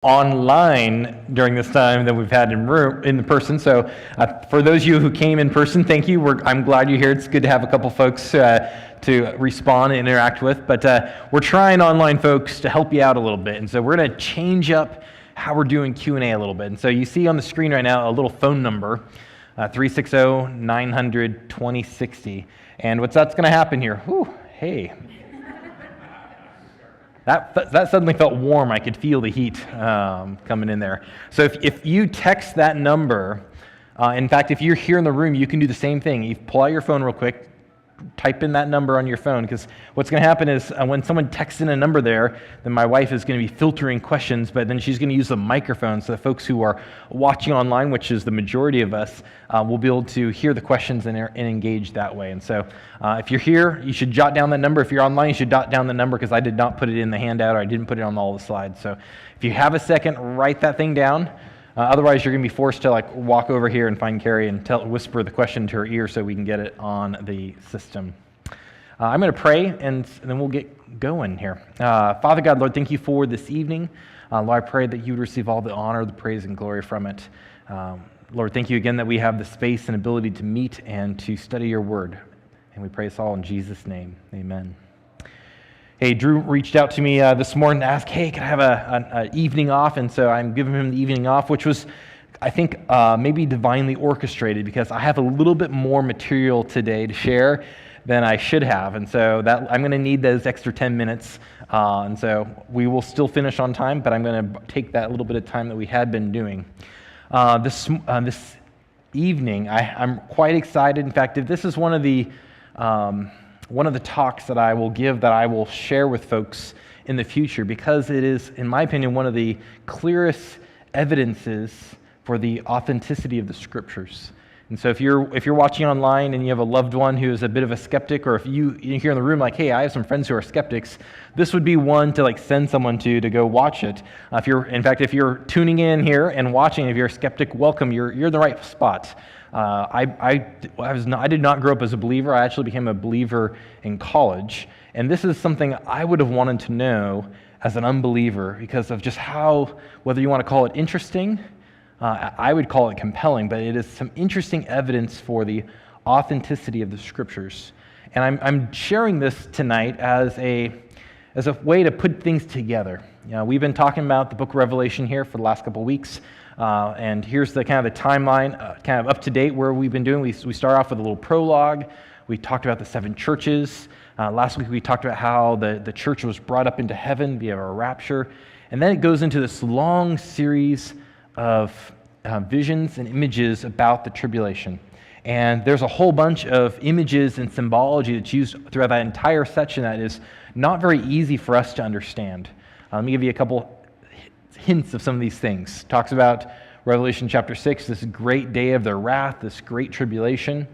online during this time than we've had in person. So for those of you who came in person, thank you. I'm glad you're here. It's good to have a couple folks to respond and interact with. But we're trying online folks to help you out a little bit. And so we're going to change up how we're doing Q&A a little bit. And so you see on the screen right now a little phone number, 360-900-2060. And what's that's going to happen here? Whew, hey. That suddenly felt warm. I could feel the heat coming in there. So if you text that number, in fact, if you're here in the room, you can do the same thing. You pull out your phone real quick, type in that number on your phone, because what's going to happen is when someone texts in a number there, then my wife is going to be filtering questions, but then she's going to use the microphone so the folks who are watching online, which is the majority of us, will be able to hear the questions and engage that way. And so if you're here, you should jot down that number. If you're online, you should jot down the number, because I did not put it in the handout, or I didn't put it on all the slides. So if you have a second, write that thing down. Otherwise, you're going to be forced to walk over here and find Carrie and whisper the question to her ear so we can get it on the system. I'm going to pray, and then we'll get going here. Father God, Lord, thank you for this evening. Lord, I pray that you would receive all the honor, the praise, and glory from it. Lord, thank you again that we have the space and ability to meet and to study your word. And we pray this all in Jesus' name. Amen. Hey, Drew reached out to me this morning to ask, hey, can I have an evening off? And so I'm giving him the evening off, which was, I think, maybe divinely orchestrated, because I have a little bit more material today to share than I should have. And so I'm going to need those extra 10 minutes. And so we will still finish on time, but I'm going to take that little bit of time that we had been doing. This evening, I'm quite excited. In fact, if this is one of the talks that I will give, that I will share with folks in the future, because it is, in my opinion, one of the clearest evidences for the authenticity of the scriptures. And so if you're watching online and you have a loved one who is a bit of a skeptic, or if you're here in the room like, hey, I have some friends who are skeptics, this would be one to send someone to go watch it. If you're tuning in here and watching, if you're a skeptic, welcome. You're in the right spot. I did not grow up as a believer. I actually became a believer in college. And this is something I would have wanted to know as an unbeliever, because of just how, whether you want to call it interesting, I would call it compelling, but it is some interesting evidence for the authenticity of the scriptures. And I'm sharing this tonight as a way to put things together. We've been talking about the book of Revelation here for the last couple of weeks. And here's the kind of the timeline, kind of up to date where we've been doing. We start off with a little prologue. We talked about the 7 churches. Last week we talked about how the church was brought up into heaven via a rapture. And then it goes into this long series of visions and images about the tribulation. And there's a whole bunch of images and symbology that's used throughout that entire section that is not very easy for us to understand. Let me give you a couple hints of some of these things. Talks about Revelation chapter 6, this great day of their wrath, this great tribulation.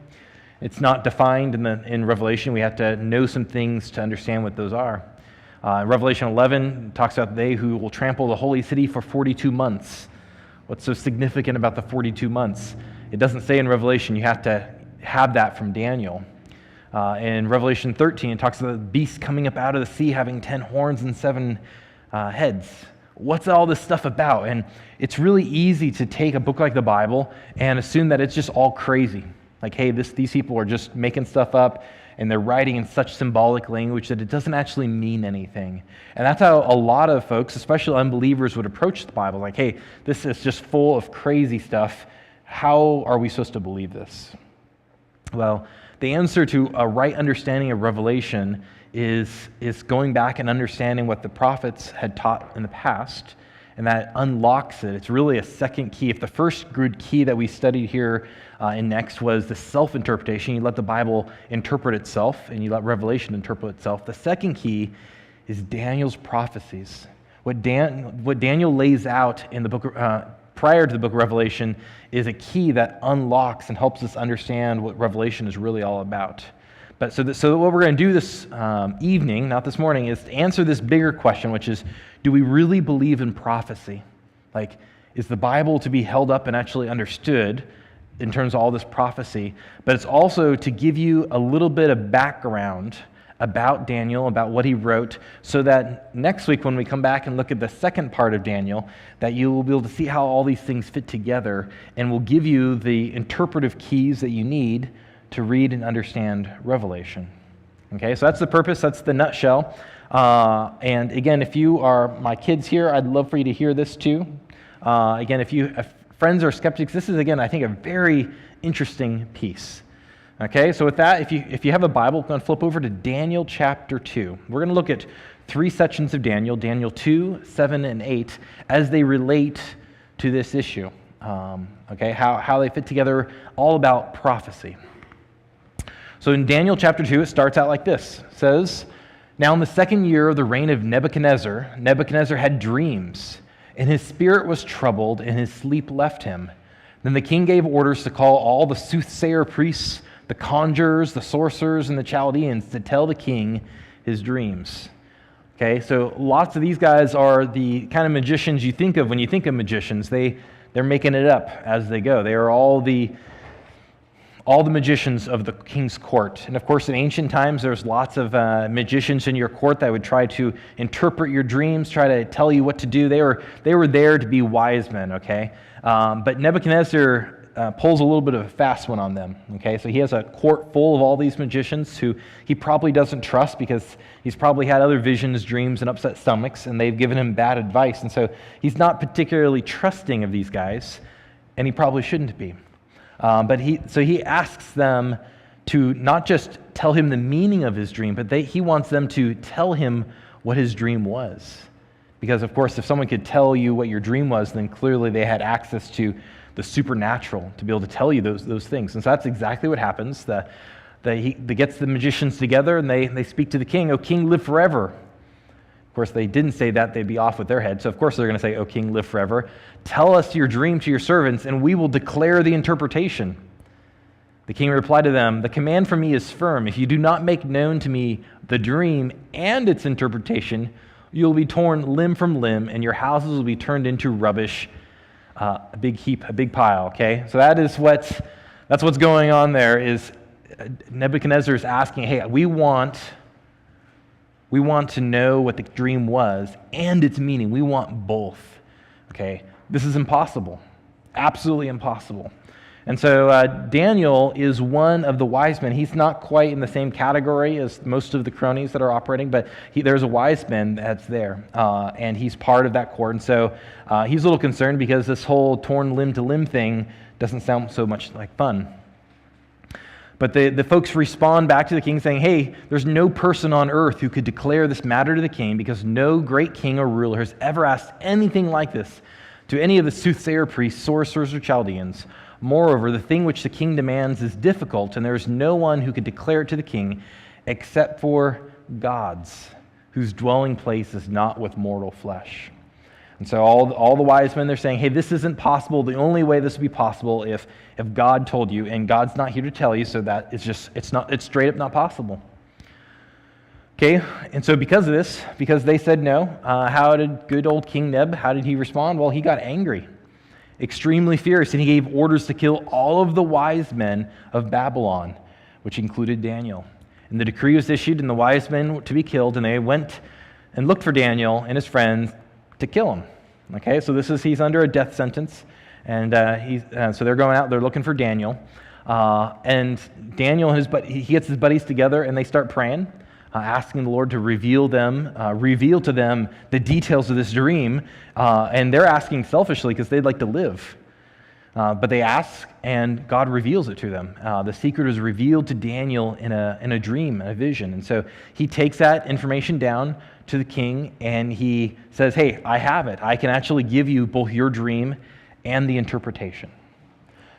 It's not defined in Revelation. We have to know some things to understand what those are. Revelation 11 talks about they who will trample the holy city for 42 months. What's so significant about the 42 months? It doesn't say in Revelation. You have to have that from Daniel. In Revelation 13, it talks about the beast coming up out of the sea having 10 horns and 7 heads. What's all this stuff about? And it's really easy to take a book like the Bible and assume that it's just all crazy. Like, hey, these people are just making stuff up, and they're writing in such symbolic language that it doesn't actually mean anything. And that's how a lot of folks, especially unbelievers, would approach the Bible. Like, hey, this is just full of crazy stuff. How are we supposed to believe this? Well, the answer to a right understanding of Revelation is going back and understanding what the prophets had taught in the past, and that unlocks it. It's really a second key. If the first good key that we studied here in Next was the self-interpretation, you let the Bible interpret itself, and you let Revelation interpret itself. The second key is Daniel's prophecies. What Daniel lays out in the book prior to the book of Revelation is a key that unlocks and helps us understand what Revelation is really all about. But so what we're going to do this evening, not this morning, is to answer this bigger question, which is, do we really believe in prophecy? Like, is the Bible to be held up and actually understood in terms of all this prophecy? But it's also to give you a little bit of background about Daniel, about what he wrote, so that next week when we come back and look at the second part of Daniel, that you will be able to see how all these things fit together and will give you the interpretive keys that you need to read and understand Revelation. Okay, so that's the purpose, that's the nutshell. And again, if you are my kids here, I'd love for you to hear this too. Again, if friends are skeptics, this is, again, I think a very interesting piece. Okay, so with that, if you have a Bible, go and flip over to Daniel chapter 2. We're going to look at 3 sections of Daniel, Daniel 2, 7, and 8, as they relate to this issue. Okay, how they fit together, all about prophecy. So in Daniel chapter 2, it starts out like this. It says, "Now in the second year of the reign of Nebuchadnezzar, Nebuchadnezzar had dreams, and his spirit was troubled, and his sleep left him. Then the king gave orders to call all the soothsayer priests, the conjurers, the sorcerers, and the Chaldeans to tell the king his dreams." Okay, so lots of these guys are the kind of magicians you think of when you think of magicians. They're making it up as they go. They are all the magicians of the king's court. And of course, in ancient times, there's lots of magicians in your court that would try to interpret your dreams, try to tell you what to do. They were there to be wise men, okay? But Nebuchadnezzar pulls a little bit of a fast one on them, okay? So he has a court full of all these magicians who he probably doesn't trust because he's probably had other visions, dreams, and upset stomachs, and they've given him bad advice. And so he's not particularly trusting of these guys, and he probably shouldn't be. But he asks them to not just tell him the meaning of his dream, but he wants them to tell him what his dream was. Because, of course, if someone could tell you what your dream was, then clearly they had access to the supernatural to be able to tell you those things. And so that's exactly what happens. He gets the magicians together, and they speak to the king. "O king, live forever." Of course, they didn't say that. They'd be off with their head. So, of course, they're going to say, "O king, live forever. Tell us your dream to your servants, and we will declare the interpretation." The king replied to them, "The command from me is firm. If you do not make known to me the dream and its interpretation, you will be torn limb from limb, and your houses will be turned into rubbish, a big heap, a big pile." Okay, so that's what's going on there. Is Nebuchadnezzar is asking, "Hey, we want to know what the dream was and its meaning. We want both." Okay, this is impossible, absolutely impossible. And so Daniel is one of the wise men. He's not quite in the same category as most of the cronies that are operating, but there's a wise man that's there, and he's part of that court. And so he's a little concerned because this whole torn limb to limb thing doesn't sound so much like fun. But the folks respond back to the king saying, "Hey, there's no person on earth who could declare this matter to the king because no great king or ruler has ever asked anything like this to any of the soothsayer priests, sorcerers, or Chaldeans. Moreover, the thing which the king demands is difficult, and there is no one who could declare it to the king except for gods, whose dwelling place is not with mortal flesh." And so all the wise men, they're saying, "Hey, this isn't possible. The only way this would be possible if God told you, and God's not here to tell you, so that it's straight up not possible." Okay, and so because of this, because they said no, how did good old King Neb, how did he respond? Well, he got angry, extremely furious, and he gave orders to kill all of the wise men of Babylon, which included Daniel. And the decree was issued, and the wise men to be killed, and they went and looked for Daniel and his friends to kill him. Okay, so he's under a death sentence, and so they're going out, they're looking for Daniel, and Daniel and he gets his buddies together, and they start praying, asking the Lord to reveal to them the details of this dream, and they're asking selfishly because they'd like to live. But they ask, and God reveals it to them. The secret is revealed to Daniel in a dream, a vision. And so he takes that information down to the king, and he says, "Hey, I have it. I can actually give you both your dream and the interpretation."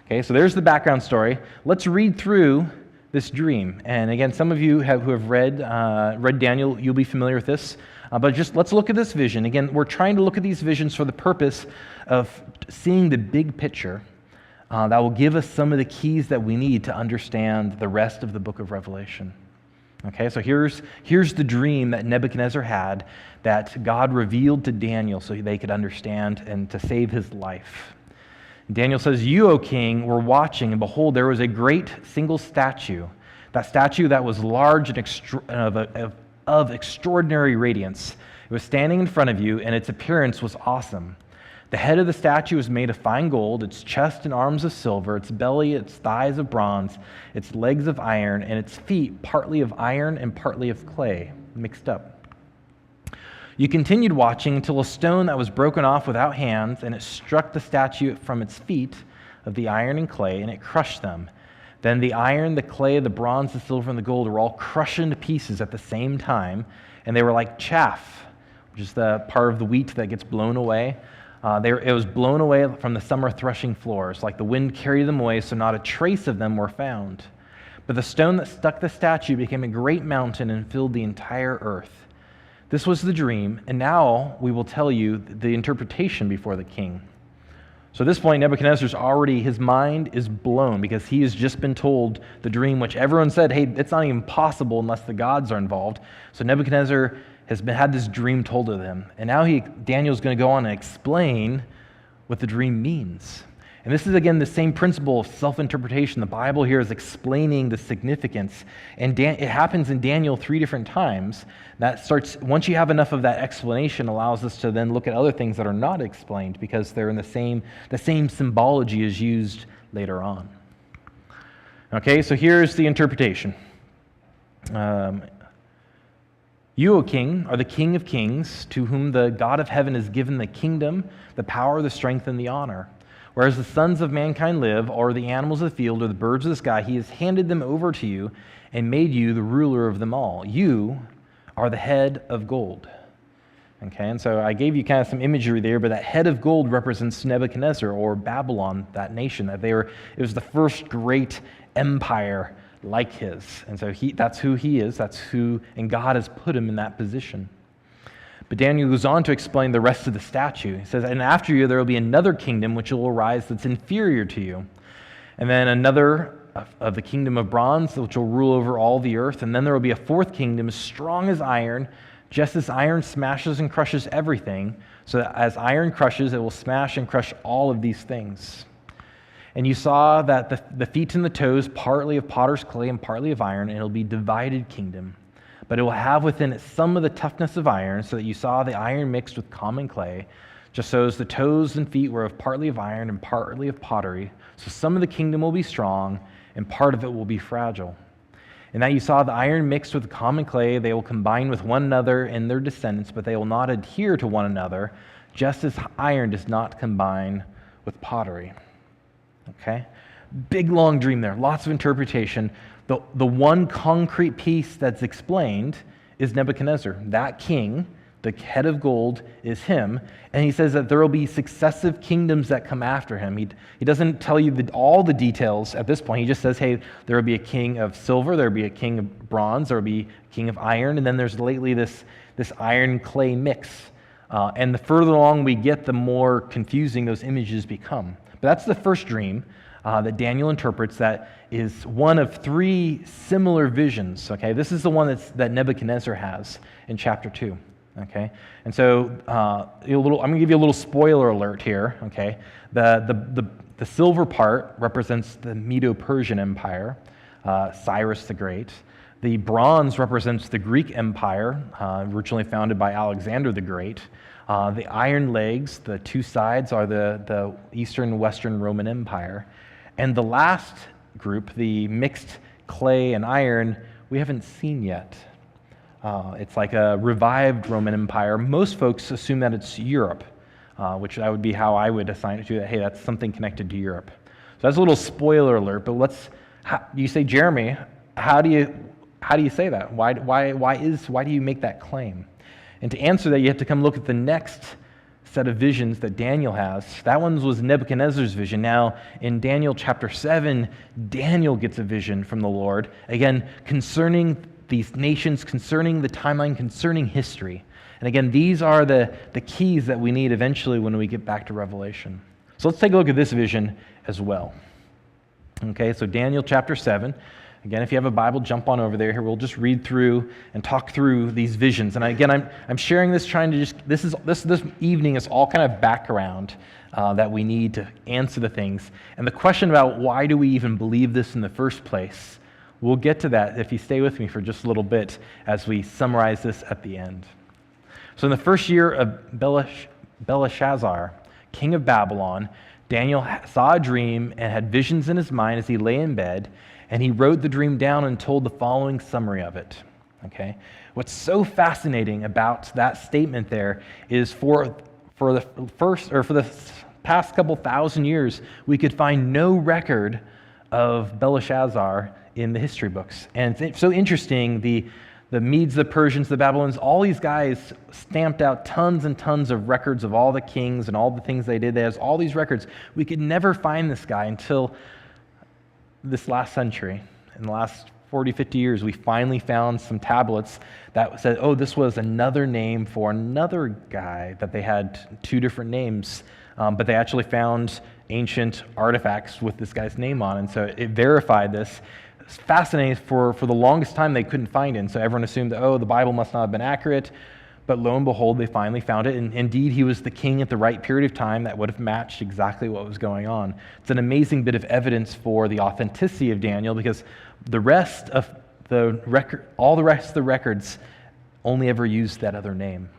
Okay, so there's the background story. Let's read through this dream. And again, some of you who have read Daniel, you'll be familiar with this. But just let's look at this vision. Again, we're trying to look at these visions for the purpose of seeing the big picture that will give us some of the keys that we need to understand the rest of the book of Revelation. Okay, so here's the dream that Nebuchadnezzar had that God revealed to Daniel so they could understand and to save his life. Daniel says, "You, O king, were watching, and behold, there was a great single statue That statue that was large and of extraordinary radiance. It was standing in front of you, and its appearance was awesome. The head of the statue was made of fine gold, its chest and arms of silver, its belly, its thighs of bronze, its legs of iron, and its feet partly of iron and partly of clay, mixed up. You continued watching until a stone that was broken off without hands, and it struck the statue from its feet of the iron and clay, and it crushed them. Then the iron, the clay, the bronze, the silver, and the gold were all crushed into pieces at the same time, and they were like chaff, which is the part of the wheat that gets blown away. It was blown away from the summer threshing floors, like the wind carried them away, so not a trace of them were found. But the stone that stuck the statue became a great mountain and filled the entire earth. This was the dream, and now we will tell you the interpretation before the king. So at this point, Nebuchadnezzar's already, his mind is blown because he has just been told the dream, which everyone said, hey, it's not even possible unless the gods are involved. So Nebuchadnezzar has had this dream told to him. And now Daniel's going to go on and explain what the dream means. And this is, again, the same principle of self-interpretation. The Bible here is explaining the significance. And it happens in Daniel 3 different times. That starts, once you have enough of that explanation, allows us to then look at other things that are not explained because they're in the same symbology is used later on. Okay, so here's the interpretation. You, O king, are the king of kings, to whom the God of heaven has given the kingdom, the power, the strength, and the honor. Whereas the sons of mankind live, or the animals of the field, or the birds of the sky, he has handed them over to you and made you the ruler of them all. You are the head of gold. Okay, and so I gave you kind of some imagery there, but that head of gold represents Nebuchadnezzar, or Babylon, that nation. It was the first great empire like his. And so that's who he is, and God has put him in that position. But Daniel goes on to explain the rest of the statue. He says, and after you there will be another kingdom which will arise that's inferior to you. And then another of the kingdom of bronze which will rule over all the earth. And then there will be a fourth kingdom as strong as iron, just as iron smashes and crushes everything. So that as iron crushes, it will smash and crush all of these things. And you saw that the feet and the toes, partly of potter's clay and partly of iron, and it will be a divided kingdom. But it will have within it some of the toughness of iron, so that you saw the iron mixed with common clay, just so as the toes and feet were of partly of iron and partly of pottery. So some of the kingdom will be strong, and part of it will be fragile. And that you saw the iron mixed with the common clay, they will combine with one another in their descendants, but they will not adhere to one another, just as iron does not combine with pottery. Okay? Big, long dream there. Lots of interpretation. The one concrete piece that's explained is Nebuchadnezzar. That king, the head of gold, is him. And he says that there will be successive kingdoms that come after him. He doesn't tell you all the details at this point. He just says, hey, there will be a king of silver, there will be a king of bronze, there will be a king of iron, and then there's lately this iron-clay mix. And the further along we get, the more confusing those images become. But that's the first dream that Daniel interprets that is one of three similar visions. Okay, this is the one that Nebuchadnezzar has in chapter 2. Okay, and so I'm going to give you a little spoiler alert here. Okay, the silver part represents the Medo-Persian Empire, Cyrus the Great. The bronze represents the Greek Empire, originally founded by Alexander the Great. The iron legs, the two sides, are the Eastern and Western Roman Empire. And the last group, the mixed clay and iron, we haven't seen yet. It's like a revived Roman Empire. Most folks assume that it's Europe, which that would be how I would assign it to, that, hey, that's something connected to Europe. So that's a little spoiler alert, but you say, Jeremy, how do you say that? Why do you make that claim? And to answer that, you have to come look at the next set of visions that Daniel has. That one was Nebuchadnezzar's vision. Now, in Daniel chapter 7, Daniel gets a vision from the Lord, again, concerning these nations, concerning the timeline, concerning history. And again, these are the keys that we need eventually when we get back to Revelation. So let's take a look at this vision as well. Okay, so Daniel chapter 7. Again, if you have a Bible, jump on over there. Here, we'll just read through and talk through these visions. And again, I'm sharing this, trying to this evening is all kind of background that we need to answer the things. And the question about why do we even believe this in the first place We'll get to that if you stay with me for just a little bit as we summarize this at the end. So in the first year of Belshazzar, king of Babylon, Daniel saw a dream and had visions in his mind as he lay in bed, and he wrote the dream down and told the following summary of it. Okay? What's so fascinating about that statement there is for the past couple thousand years, we could find no record of Belshazzar in the history books. And it's so interesting, the Medes, the Persians, the Babylonians, all these guys stamped out tons and tons of records of all the kings and all the things they did. They have all these records. We could never find this guy until this last century. In the last 40, 50 years, we finally found some tablets that said, oh, this was another name for another guy, that they had two different names, but they actually found ancient artifacts with this guy's name on, and so it verified this. It's fascinating. For the longest time, they couldn't find it, and so everyone assumed that, oh, the Bible must not have been accurate, but lo and behold, they finally found it, and indeed, he was the king at the right period of time that would have matched exactly what was going on. It's an amazing bit of evidence for the authenticity of Daniel, because the rest of the record, all the rest of the records only ever used that other name.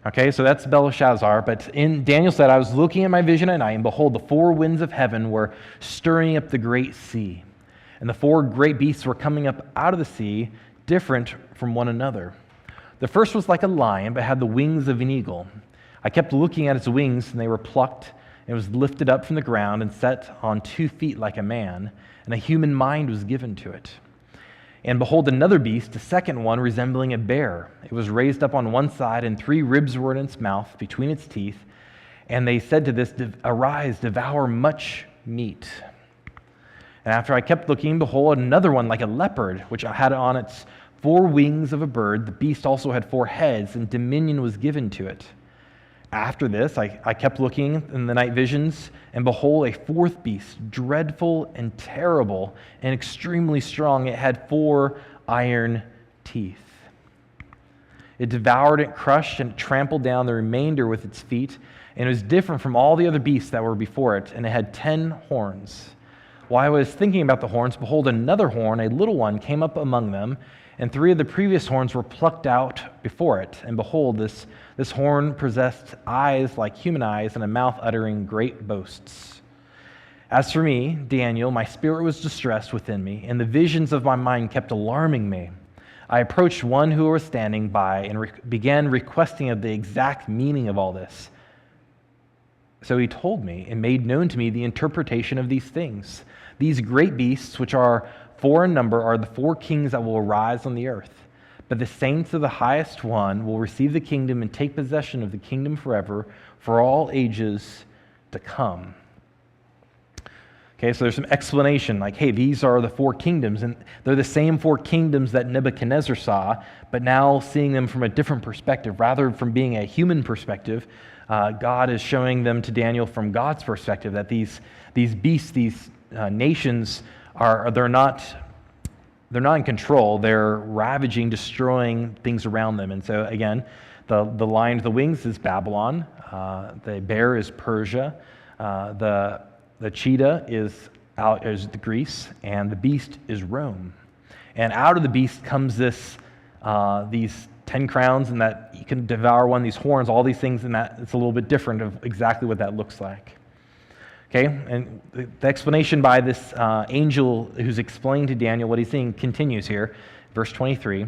Okay, so that's Belshazzar, but Daniel said, I was looking at my vision at night, and behold, the four winds of heaven were stirring up the great sea, and the four great beasts were coming up out of the sea, different from one another. The first was like a lion, but had the wings of an eagle. I kept looking at its wings, and they were plucked, and it was lifted up from the ground and set on 2 feet like a man, and a human mind was given to it. And behold, another beast, a second one, resembling a bear. It was raised up on one side, and 3 ribs were in its mouth, between its teeth. And they said to this, arise, devour much meat. And after I kept looking, behold, another one like a leopard, which had on its 4 wings of a bird. The beast also had 4 heads, and dominion was given to it. After this, I kept looking in the night visions, and behold, a 4th beast, dreadful and terrible and extremely strong. It had 4 iron teeth. It devoured, it crushed, and trampled down the remainder with its feet, and it was different from all the other beasts that were before it, and it had 10 horns. While I was thinking about the horns, behold, another horn, a little one, came up among them, and 3 of the previous horns were plucked out before it. And behold, this horn possessed eyes like human eyes, and a mouth uttering great boasts. As for me, Daniel, my spirit was distressed within me, and the visions of my mind kept alarming me. I approached one who was standing by and began requesting of the exact meaning of all this. So he told me and made known to me the interpretation of these things. These great beasts, which are 4 in number, are the 4 kings that will arise on the earth. But the saints of the highest one will receive the kingdom and take possession of the kingdom forever, for all ages to come. Okay, so there's some explanation, like, hey, these are the 4 kingdoms, and they're the same 4 kingdoms that Nebuchadnezzar saw, but now seeing them from a different perspective. Rather from being a human perspective, God is showing them to Daniel from God's perspective, that these beasts, these nations, they're not in control. They're ravaging, destroying things around them. And so again, the lion with the wings is Babylon. The bear is Persia. The cheetah is Greece, and the beast is Rome. And out of the beast comes these 10 crowns, and that you can devour one of these horns, all these things, and that it's a little bit different of exactly what that looks like. Okay, and the explanation by this angel who's explaining to Daniel what he's seeing continues here, verse 23.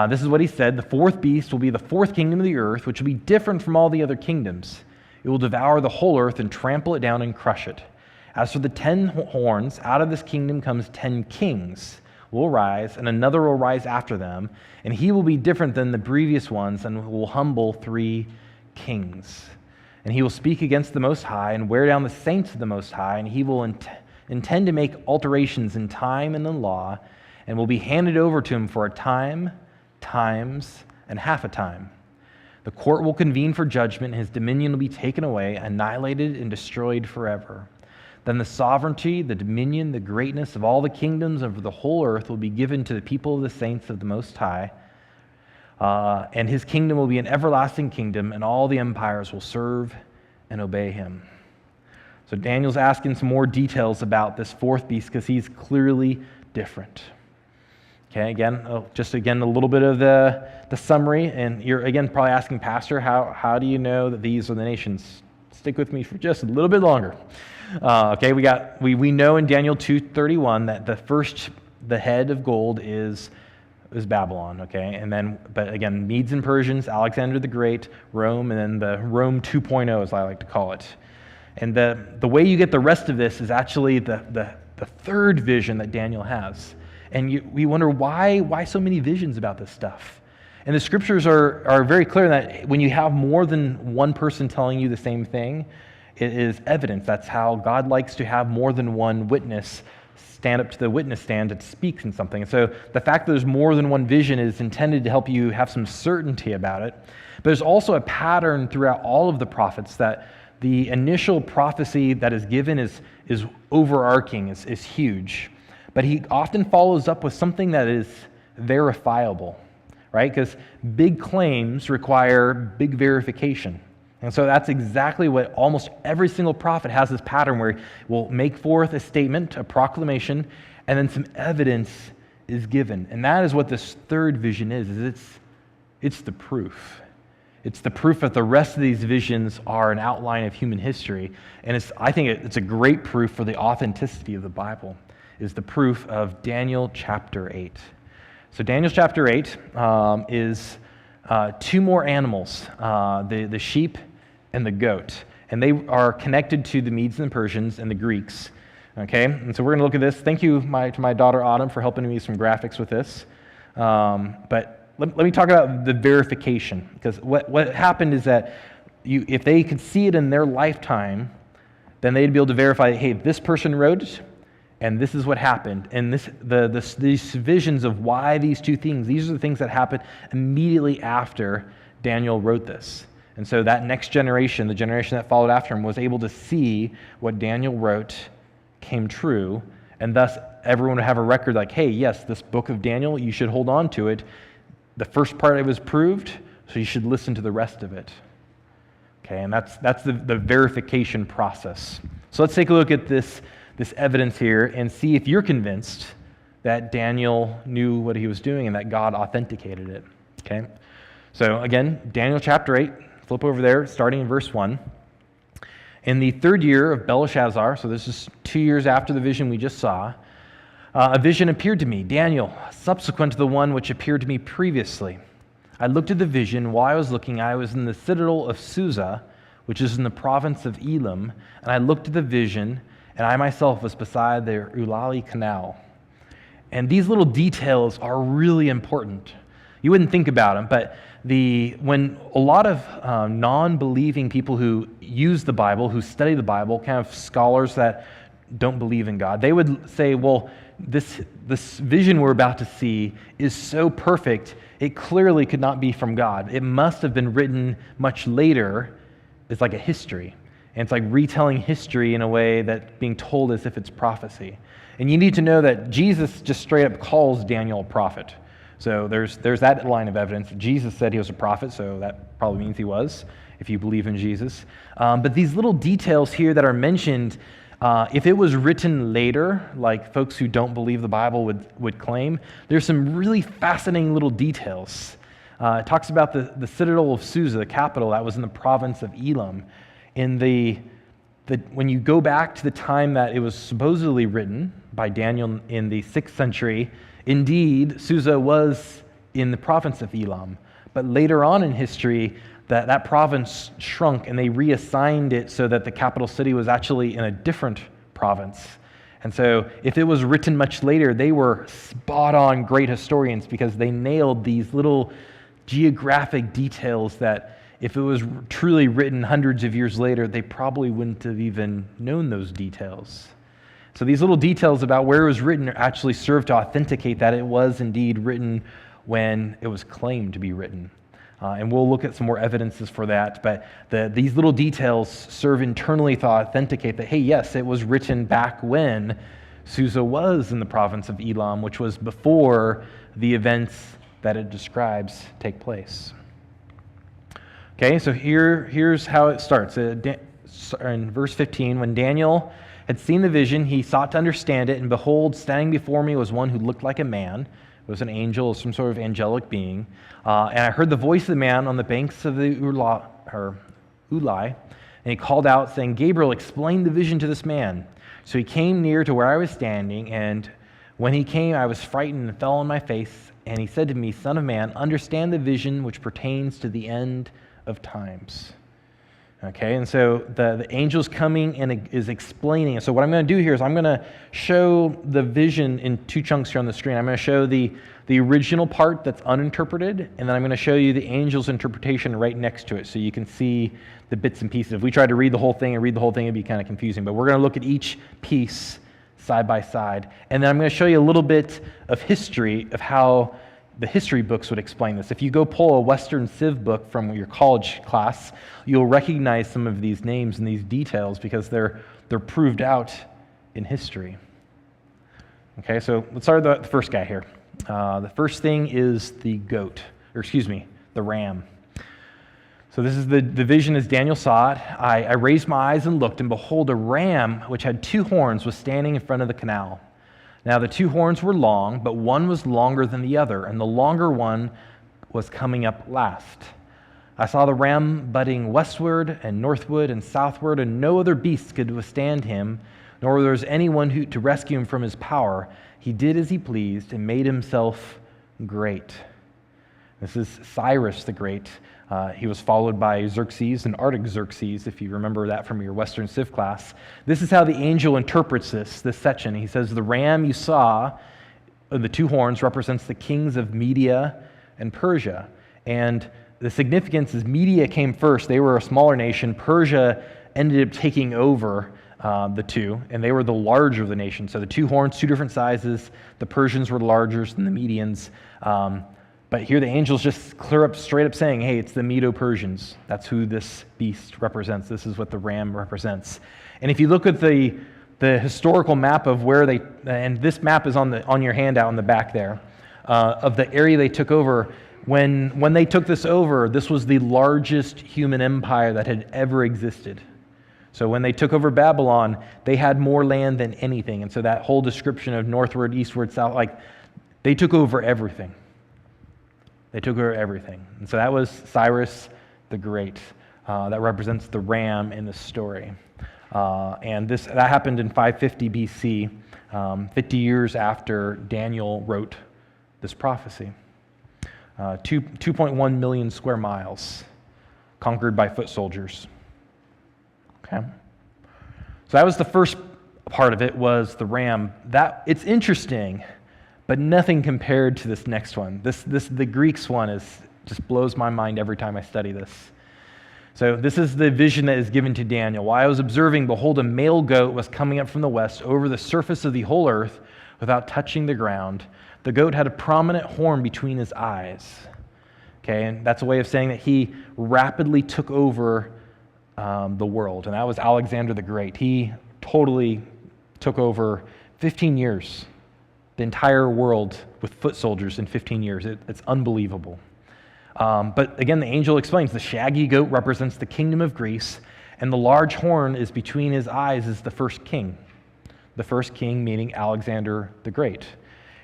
This is what he said, the 4th beast will be the 4th kingdom of the earth, which will be different from all the other kingdoms. It will devour the whole earth and trample it down and crush it. As for the 10 horns, out of this kingdom comes 10 kings will rise, and another will rise after them, and he will be different than the previous ones and will humble 3 kings. And he will speak against the Most High and wear down the saints of the Most High, and he will intend to make alterations in time and in law, and will be handed over to him for a time, times, and half a time. The court will convene for judgment, and his dominion will be taken away, annihilated, and destroyed forever. Then the sovereignty, the dominion, the greatness of all the kingdoms of the whole earth will be given to the people of the saints of the Most High, and his kingdom will be an everlasting kingdom, and all the empires will serve and obey him. So Daniel's asking some more details about this 4th beast, because he's clearly different. Okay, just a little bit of the summary, and you're again probably asking, Pastor, how do you know that these are the nations? Stick with me for just a little bit longer. Okay, we know in Daniel 2:31 that the head of gold is Babylon. Okay, but again, Medes and Persians, Alexander the Great, Rome, and then the Rome 2.0, as I like to call it. And the way you get the rest of this is actually the third vision that Daniel has. And we wonder why so many visions about this stuff. And the scriptures are very clear that when you have more than one person telling you the same thing, it is evidence. That's how God likes to have more than one witness stand up to the witness stand that speaks in something. And so the fact that there's more than one vision is intended to help you have some certainty about it. But there's also a pattern throughout all of the prophets that the initial prophecy that is given is overarching, is huge. But he often follows up with something that is verifiable, right? Because big claims require big verification. And so that's exactly what almost every single prophet has, this pattern where he will make forth a statement, a proclamation, and then some evidence is given. And that is what this third vision is it's the proof. It's the proof that the rest of these visions are an outline of human history. And I think it's a great proof for the authenticity of the Bible, is the proof of Daniel chapter 8. So Daniel chapter 8 is two more animals, the sheep and the goat. And they are connected to the Medes and Persians and the Greeks. Okay, and so we're going to look at this. Thank you to my daughter Autumn for helping me with some graphics with this. But let me talk about the verification, because what happened is that if they could see it in their lifetime, then they'd be able to verify, hey, this person wrote it, and this is what happened. And these visions of why these two things, these are the things that happened immediately after Daniel wrote this. And so that next generation, the generation that followed after him, was able to see what Daniel wrote came true, and thus everyone would have a record like, hey, yes, this book of Daniel, you should hold on to it. The first part of it was proved, so you should listen to the rest of it. Okay, and that's the verification process. So let's take a look at this evidence here and see if you're convinced that Daniel knew what he was doing and that God authenticated it. Okay, so again, Daniel chapter 8, flip over there, starting in verse 1. In the third year of Belshazzar, so this is 2 years after the vision we just saw, a vision appeared to me, Daniel, subsequent to the one which appeared to me previously. I looked at the vision. While I was looking, I was in the citadel of Susa, which is in the province of Elam, and I looked at the vision, and I myself was beside the Ulai Canal. And these little details are really important. You wouldn't think about them, but when a lot of non-believing people who use the Bible, who study the Bible, kind of scholars that don't believe in God, they would say, well, this vision we're about to see is so perfect, it clearly could not be from God. It must have been written much later. It's like a history. And it's like retelling history in a way that's being told as if it's prophecy. And you need to know that Jesus just straight up calls Daniel a prophet. So there's that line of evidence. Jesus said he was a prophet, so that probably means he was, if you believe in Jesus. But these little details here that are mentioned, if it was written later, like folks who don't believe the Bible would claim, there's some really fascinating little details. It talks about the citadel of Susa, the capital that was in the province of Elam. When you go back to the time that it was supposedly written by Daniel in the 6th century, indeed, Susa was in the province of Elam. But later on in history, that province shrunk and they reassigned it so that the capital city was actually in a different province. And so if it was written much later, they were spot on great historians because they nailed these little geographic details that if it was truly written hundreds of years later, they probably wouldn't have even known those details. So these little details about where it was written actually serve to authenticate that it was indeed written when it was claimed to be written. And we'll look at some more evidences for that, but these little details serve internally to authenticate that, hey, yes, it was written back when Susa was in the province of Elam, which was before the events that it describes take place. Okay, so here's how it starts. in verse 15, when Daniel had seen the vision, he sought to understand it, and behold, standing before me was one who looked like a man. It was an angel, or some sort of angelic being. And I heard the voice of the man on the banks of the Ulai, and he called out, saying, Gabriel, explain the vision to this man. So he came near to where I was standing, and when he came, I was frightened and fell on my face. And he said to me, Son of man, understand the vision which pertains to the end of times. Okay, and so the angel's coming and is explaining it. So what I'm going to do here is I'm going to show the vision in two chunks here on the screen. I'm going to show the original part that's uninterpreted, and then I'm going to show you the angel's interpretation right next to it so you can see the bits and pieces. If we tried to read the whole thing, it'd be kind of confusing. But we're going to look at each piece side by side. And then I'm going to show you a little bit of history of how the history books would explain this. If you go pull a Western Civ book from your college class, you'll recognize some of these names and these details because they're proved out in history. Okay, so let's start with the first guy here. The first thing is the the ram. So this is the vision as Daniel saw it. I raised my eyes and looked, and behold, a ram which had two horns was standing in front of the canal. Now the two horns were long, but one was longer than the other, and the longer one was coming up last. I saw the ram butting westward and northward and southward, and no other beast could withstand him, nor was anyone to rescue him from his power. He did as he pleased and made himself great. This is Cyrus the Great. He was followed by Xerxes and Artaxerxes, if you remember that from your Western Civ class. This is how the angel interprets this section. He says, the ram you saw, the two horns, represents the kings of Media and Persia. And the significance is Media came first. They were a smaller nation. Persia ended up taking over the two, and they were the larger of the nation. So the two horns, two different sizes. The Persians were larger than the Medians. But here the angel's just straight up saying, hey, it's the Medo-Persians. That's who this beast represents. This is what the ram represents. And if you look at the historical map of where and this map is on your handout on the back there, of the area they took over, when they took this over, this was the largest human empire that had ever existed. So when they took over Babylon, they had more land than anything. And so that whole description of northward, eastward, south, they took over everything. They took over everything. And so that was Cyrus the Great. That represents the ram in the story. And that happened in 550 BC, 50 years after Daniel wrote this prophecy. 2.1 million square miles conquered by foot soldiers. Okay. So that was the first part of it, was the ram. It's interesting, but nothing compared to this next one. The Greeks one just blows my mind every time I study this. So this is the vision that is given to Daniel. While I was observing, behold, a male goat was coming up from the west over the surface of the whole earth without touching the ground. The goat had a prominent horn between his eyes. Okay, and that's a way of saying that he rapidly took over the world, and that was Alexander the Great. He totally took over 15 years. The entire world with foot soldiers in 15 years. It's unbelievable. But again, the angel explains the shaggy goat represents the kingdom of Greece, and the large horn is between his eyes is the first king. The first king meaning Alexander the Great.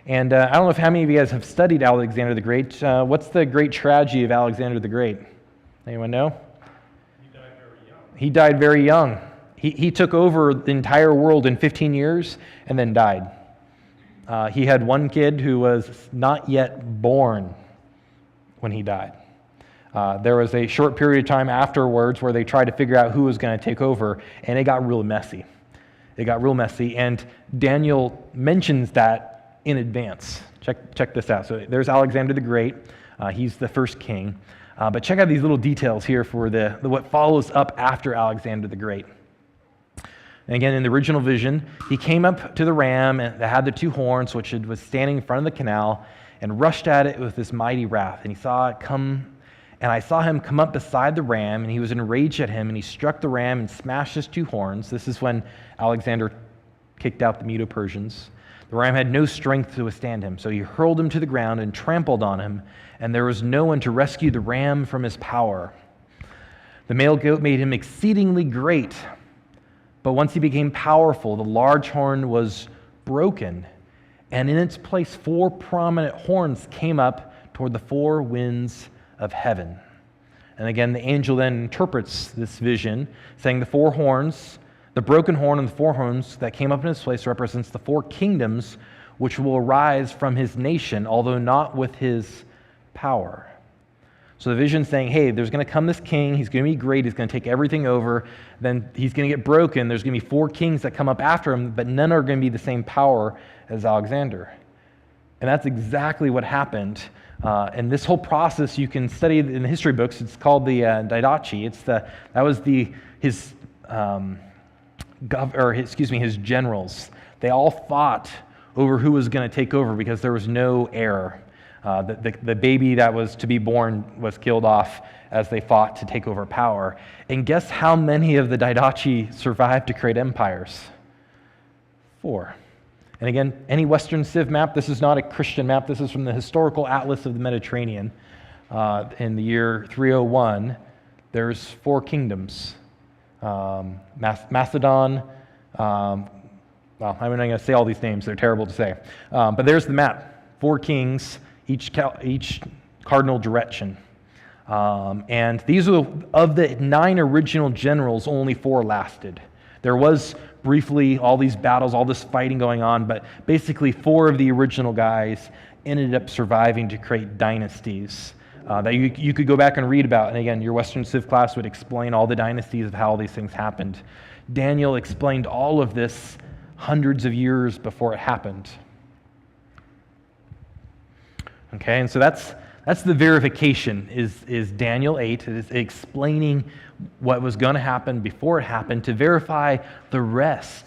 And I don't know if how many of you guys have studied Alexander the Great. What's the great tragedy of Alexander the Great? Anyone know? He died very young. He took over the entire world in 15 years and then died. He had one kid who was not yet born when he died. There was a short period of time afterwards where they tried to figure out who was going to take over, and it got real messy. And Daniel mentions that in advance. Check this out. So there's Alexander the Great. He's the first king. But check out these little details here for what follows up after Alexander the Great. And again, in the original vision, he came up to the ram that had the two horns, which was standing in front of the canal, and rushed at it with this mighty wrath. And he saw it come, and I saw him come up beside the ram, and he was enraged at him, and he struck the ram and smashed his two horns. This is when Alexander kicked out the Medo-Persians. The ram had no strength to withstand him, so he hurled him to the ground and trampled on him, and there was no one to rescue the ram from his power. The male goat made him exceedingly great, but once he became powerful, the large horn was broken, and in its place 4 prominent horns came up toward the 4 winds of heaven. And again, the angel then interprets this vision, saying the 4 horns, the broken horn and the 4 horns that came up in its place represents the 4 kingdoms which will arise from his nation, although not with his power. So the vision's saying, hey, there's going to come this king, he's going to be great, he's going to take everything over, then he's going to get broken, there's going to be 4 kings that come up after him, but none are going to be the same power as Alexander. And that's exactly what happened. And this whole process you can study in the history books. It's called the Didache. His generals. They all fought over who was going to take over because there was no heir. The baby that was to be born was killed off as they fought to take over power. And guess how many of the Didache survived to create empires? 4. And again, any Western Civ map, this is not a Christian map, this is from the Historical Atlas of the Mediterranean. In the year 301, there's 4 kingdoms. Macedon, well, I'm not going to say all these names, they're terrible to say. But there's the map, 4 kings, each cardinal direction. And these are, of the 9 original generals, only 4 lasted. There was briefly all these battles, all this fighting going on, but basically 4 of the original guys ended up surviving to create dynasties that you could go back and read about. And again, your Western Civ class would explain all the dynasties of how all these things happened. Daniel explained all of this hundreds of years before it happened. Okay, and so that's the verification, is Daniel 8. It is explaining what was going to happen before it happened to verify the rest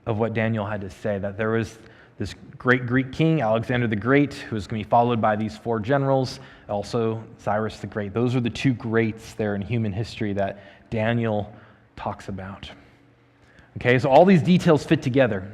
of what Daniel had to say, that there was this great Greek king, Alexander the Great, who was going to be followed by these 4 generals, also Cyrus the Great. Those are the 2 greats there in human history that Daniel talks about. Okay, so all these details fit together.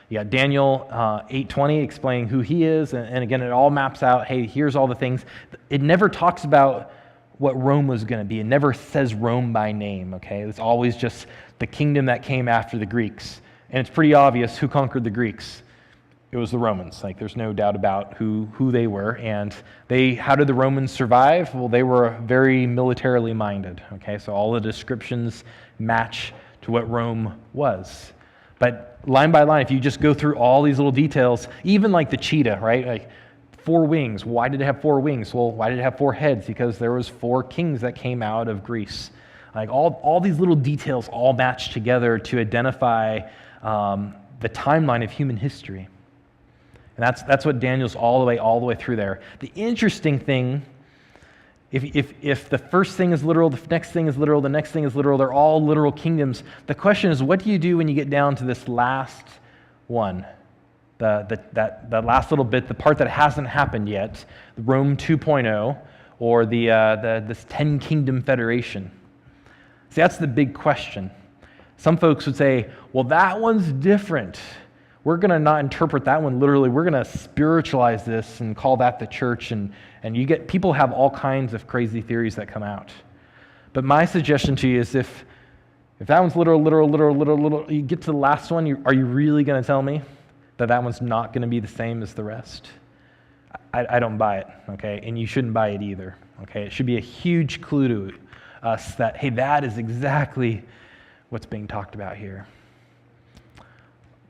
You got Daniel 8:20 explaining who he is, and again, it all maps out, hey, here's all the things. It never talks about what Rome was going to be. It never says Rome by name, okay? It's always just the kingdom that came after the Greeks. And it's pretty obvious who conquered the Greeks. It was the Romans. Like, there's no doubt about who they were. And how did the Romans survive? Well, they were very militarily minded, okay? So all the descriptions match to what Rome was. But line by line, if you just go through all these little details, even like the cheetah, right? Like 4 wings. Why did it have 4 wings? Well, why did it have 4 heads? Because there was 4 kings that came out of Greece. Like all these little details all match together to identify the timeline of human history. And that's what Daniel's all the way through there. The interesting thing, if the first thing is literal, the next thing is literal, the next thing is literal, they're all literal kingdoms. The question is, what do you do when you get down to this last one? That last little bit, the part that hasn't happened yet, Rome 2.0, or this 10-kingdom federation. See, that's the big question. Some folks would say, well, that one's different. We're going to not interpret that one literally. We're going to spiritualize this and call that the church. And people have all kinds of crazy theories that come out. But my suggestion to you is if that one's literal, you get to the last one, are you really going to tell me that one's not going to be the same as the rest? I don't buy it, okay? And you shouldn't buy it either, okay? It should be a huge clue to us that, hey, that is exactly what's being talked about here.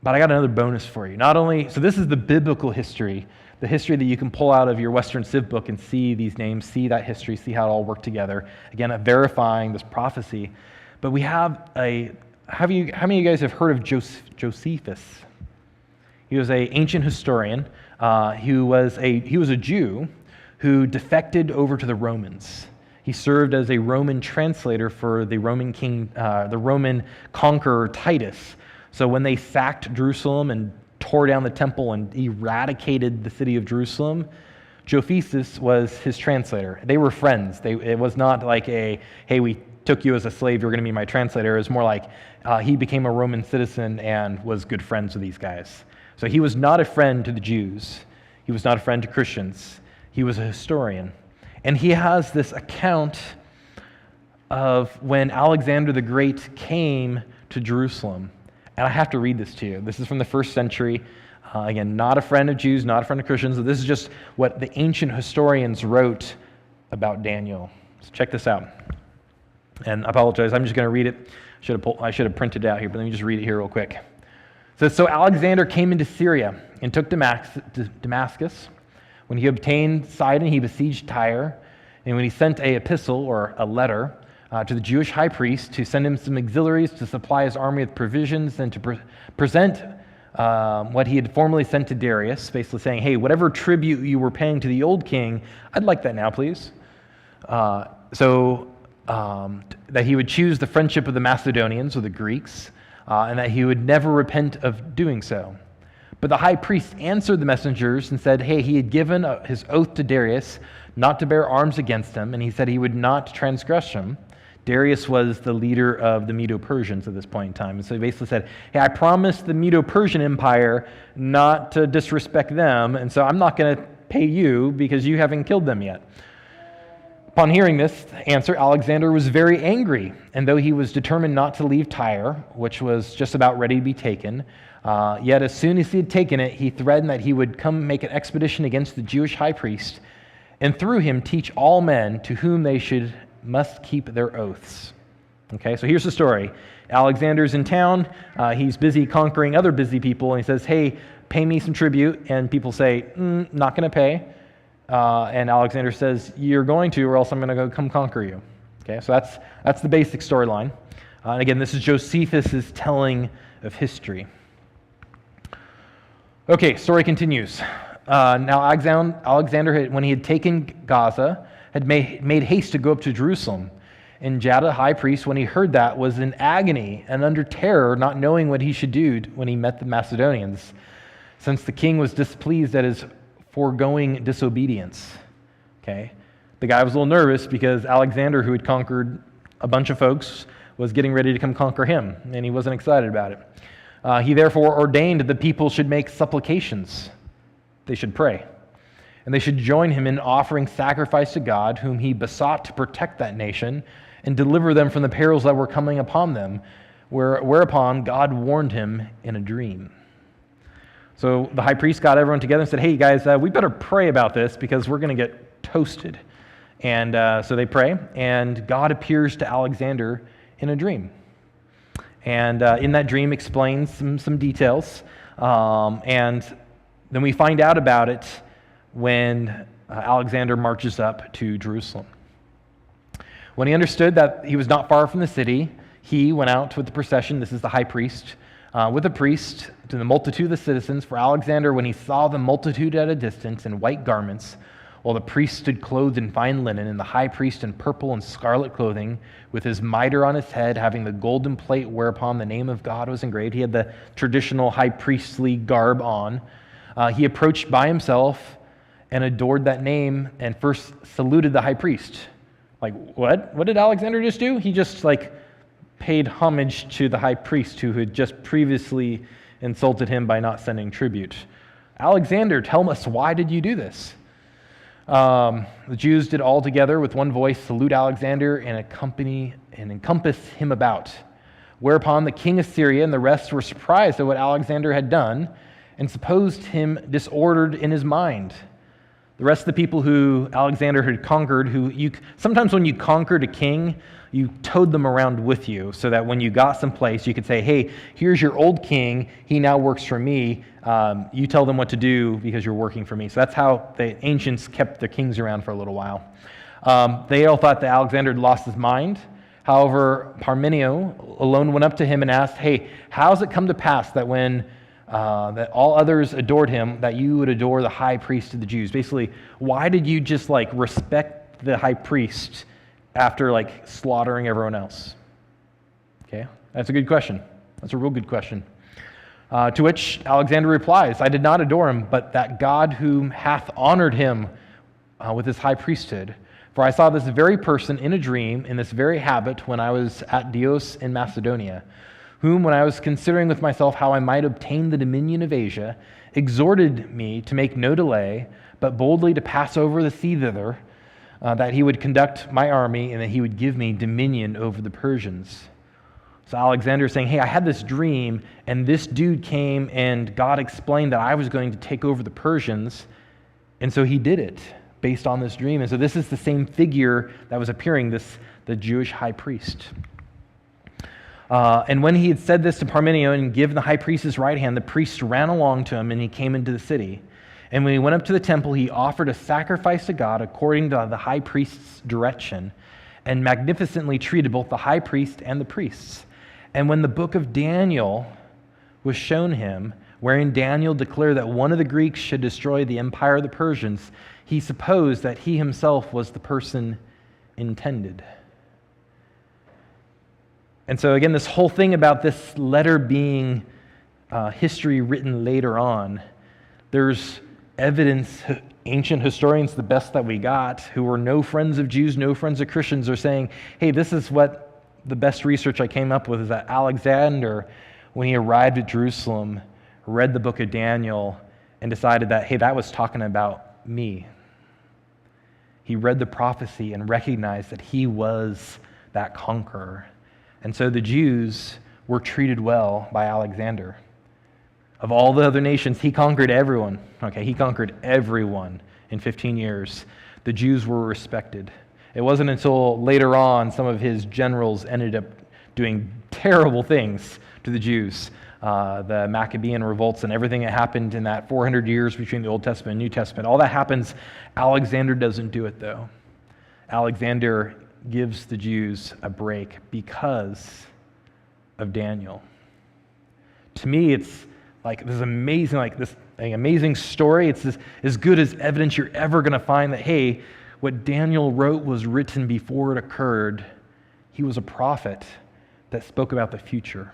But I got another bonus for you. So this is the biblical history, the history that you can pull out of your Western Civ book and see these names, see that history, see how it all worked together. Again, verifying this prophecy. But we have how many of you guys have heard of Josephus? He was an ancient historian. He was a Jew who defected over to the Romans. He served as a Roman translator for the Roman king, the Roman conqueror Titus. So when they sacked Jerusalem and tore down the temple and eradicated the city of Jerusalem, Josephus was his translator. They were friends. It was not like hey, we took you as a slave, you're going to be my translator. It was more like he became a Roman citizen and was good friends with these guys. So he was not a friend to the Jews. He was not a friend to Christians. He was a historian. And he has this account of when Alexander the Great came to Jerusalem. And I have to read this to you. This is from the first century. Again, not a friend of Jews, not a friend of Christians. This is just what the ancient historians wrote about Daniel. So check this out. And I apologize, I'm just going to read it. I should have printed it out here, but let me just read it here real quick. So Alexander came into Syria and took Damascus. When he obtained Sidon, he besieged Tyre. And when he sent an epistle or a letter to the Jewish high priest to send him some auxiliaries to supply his army with provisions and to present what he had formerly sent to Darius, basically saying, hey, whatever tribute you were paying to the old king, I'd like that now, please. That he would choose the friendship of the Macedonians or the Greeks, and that he would never repent of doing so. But the high priest answered the messengers and said, hey, he had given his oath to Darius not to bear arms against him, and he said he would not transgress him. Darius was the leader of the Medo-Persians at this point in time. And so he basically said, hey, I promised the Medo-Persian Empire not to disrespect them, and so I'm not going to pay you because you haven't killed them yet. Upon hearing this answer, Alexander was very angry, and though he was determined not to leave Tyre, which was just about ready to be taken, yet as soon as he had taken it, he threatened that he would come make an expedition against the Jewish high priest, and through him teach all men to whom they must keep their oaths. Okay, so here's the story. Alexander's in town. He's busy conquering other busy people, and he says, hey, pay me some tribute. And people say, not going to pay. And Alexander says, you're going to, or else I'm going to go come conquer you. Okay, so that's the basic storyline. And again, this is Josephus' telling of history. Okay, story continues. Now Alexander, when he had taken Gaza, had made haste to go up to Jerusalem. And Jada, high priest, when he heard that, was in agony and under terror, not knowing what he should do when he met the Macedonians, since the king was displeased at his foregoing disobedience. Okay, the guy was a little nervous because Alexander, who had conquered a bunch of folks, was getting ready to come conquer him, and he wasn't excited about it. He therefore ordained that the people should make supplications. They should pray. And they should join him in offering sacrifice to God, whom he besought to protect that nation and deliver them from the perils that were coming upon them, whereupon God warned him in a dream. So the high priest got everyone together and said, hey, guys, we better pray about this because we're going to get toasted. And so they pray, and God appears to Alexander in a dream. And in that dream explains some details. And then we find out about it when Alexander marches up to Jerusalem. When he understood that he was not far from the city, he went out with the procession. This is the high priest, with the priest to the multitude of the citizens. For Alexander, when he saw the multitude at a distance in white garments, while the priest stood clothed in fine linen, and the high priest in purple and scarlet clothing, with his mitre on his head, having the golden plate whereupon the name of God was engraved. He had the traditional high priestly garb on. He approached by himself and adored that name and first saluted the high priest. Like, what? What did Alexander just do? He just paid homage to the high priest who had just previously insulted him by not sending tribute. Alexander, tell us, why did you do this? The Jews did all together with one voice salute Alexander and encompass him about. Whereupon the king of Syria and the rest were surprised at what Alexander had done and supposed him disordered in his mind. The rest of the people who Alexander had conquered, sometimes when you conquered a king, you towed them around with you so that when you got someplace, you could say, hey, here's your old king. He now works for me. You tell them what to do because you're working for me. So that's how the ancients kept their kings around for a little while. They all thought that Alexander had lost his mind. However, Parmenio alone went up to him and asked, hey, how has it come to pass that when that all others adored him, that you would adore the high priest of the Jews? Basically, why did you just respect the high priest after slaughtering everyone else? Okay, that's a good question. That's a real good question. To which Alexander replies, I did not adore him, but that God whom hath honored him with his high priesthood. For I saw this very person in a dream in this very habit when I was at Dios in Macedonia, whom, when I was considering with myself how I might obtain the dominion of Asia, exhorted me to make no delay, but boldly to pass over the sea thither, that he would conduct my army and that he would give me dominion over the Persians. So Alexander is saying, hey, I had this dream, and this dude came, and God explained that I was going to take over the Persians, and so he did it based on this dream. And so this is the same figure that was appearing, the Jewish high priest. And when he had said this to Parmenio and given the high priest his right hand, the priest ran along to him, and he came into the city. And when he went up to the temple, he offered a sacrifice to God according to the high priest's direction, and magnificently treated both the high priest and the priests. And when the book of Daniel was shown him, wherein Daniel declared that one of the Greeks should destroy the empire of the Persians, he supposed that he himself was the person intended. And so again, this whole thing about this letter being history written later on, there's evidence, ancient historians, the best that we got, who were no friends of Jews, no friends of Christians, are saying, hey, this is what the best research I came up with is that Alexander, when he arrived at Jerusalem, read the book of Daniel and decided that, hey, that was talking about me. He read the prophecy and recognized that he was that conqueror. And so the Jews were treated well by Alexander. Of all the other nations, he conquered everyone. Okay, he conquered everyone in 15 years. The Jews were respected. It wasn't until later on some of his generals ended up doing terrible things to the Jews. The Maccabean revolts and everything that happened in that 400 years between the Old Testament and New Testament. All that happens. Alexander doesn't do it, though. Alexander gives the Jews a break because of Daniel. To me, it's like this amazing story. It's as good as evidence you're ever going to find that, hey, what Daniel wrote was written before it occurred. He was a prophet that spoke about the future.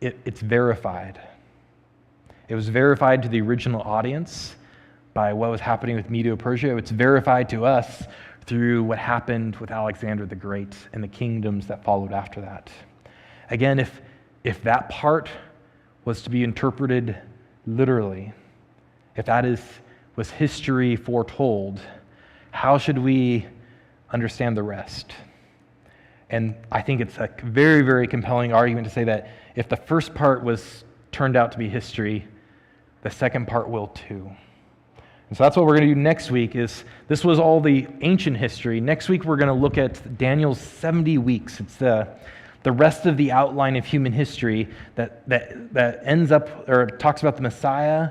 It's verified. It was verified to the original audience by what was happening with Medo-Persia. It's verified to us through what happened with Alexander the Great and the kingdoms that followed after that. Again, if that part was to be interpreted literally, if that was history foretold, how should we understand the rest? And I think it's a very, very compelling argument to say that if the first part turned out to be history, the second part will too. And so that's what we're going to do next week. This was all the ancient history. Next week we're going to look at Daniel's 70 weeks. It's the rest of the outline of human history that ends up or talks about the Messiah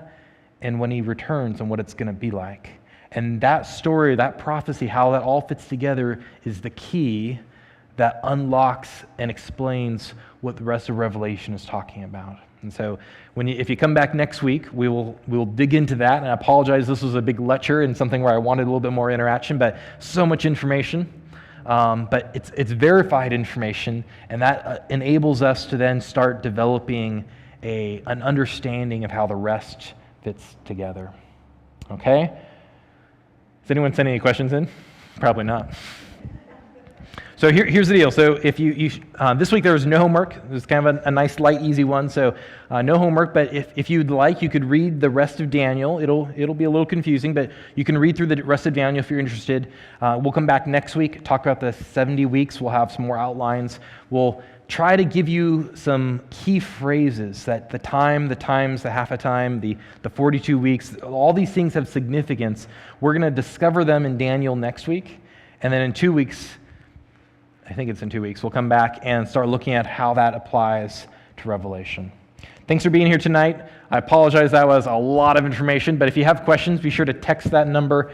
and when he returns and what it's going to be like. And that story, that prophecy, how that all fits together is the key that unlocks and explains what the rest of Revelation is talking about. And so if you come back next week, we'll dig into that. And I apologize, this was a big lecture and something where I wanted a little bit more interaction, but so much information. But it's verified information, and that enables us to then start developing an understanding of how the rest fits together. Okay? Has anyone sent any questions in? Probably not. So here's the deal. So if you this week there was no homework. It was kind of a nice, light, easy one. So no homework. But if you'd like, you could read the rest of Daniel. It'll be a little confusing, but you can read through the rest of Daniel if you're interested. We'll come back next week, talk about the 70 weeks. We'll have some more outlines. We'll try to give you some key phrases that the time, the times, the half a time, the 42 weeks, all these things have significance. We're going to discover them in Daniel next week, and then in 2 weeks. I think it's in 2 weeks, we'll come back and start looking at how that applies to Revelation. Thanks for being here tonight. I apologize, that was a lot of information, but if you have questions, be sure to text that number.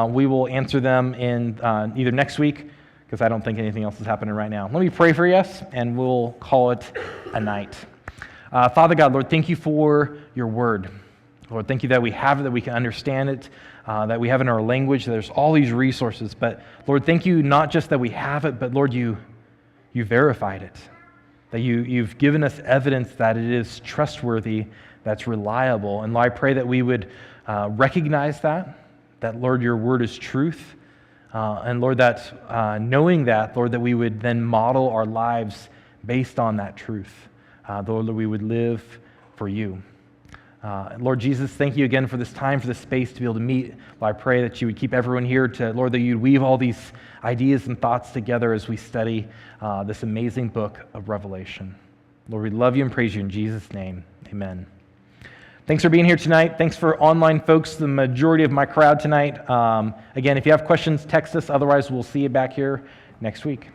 We will answer them in either next week, because I don't think anything else is happening right now. Let me pray for us, and we'll call it a night. Father God, Lord, thank you for your word. Lord, thank you that we have it, that we can understand it, that we have it in our language. There's all these resources. But Lord, thank you not just that we have it, but Lord, you verified it. That you've given us evidence that it is trustworthy, that's reliable. And Lord, I pray that we would recognize that Lord, your word is truth. And Lord, that knowing that, Lord, that we would then model our lives based on that truth. Lord, that we would live for you. Lord Jesus, thank you again for this time, for this space to be able to meet. Lord, I pray that you would keep everyone here Lord, that you'd weave all these ideas and thoughts together as we study this amazing book of Revelation. Lord, we love you and praise you in Jesus' name. Amen. Thanks for being here tonight. Thanks for online folks, the majority of my crowd tonight. Again, if you have questions, text us. Otherwise, we'll see you back here next week.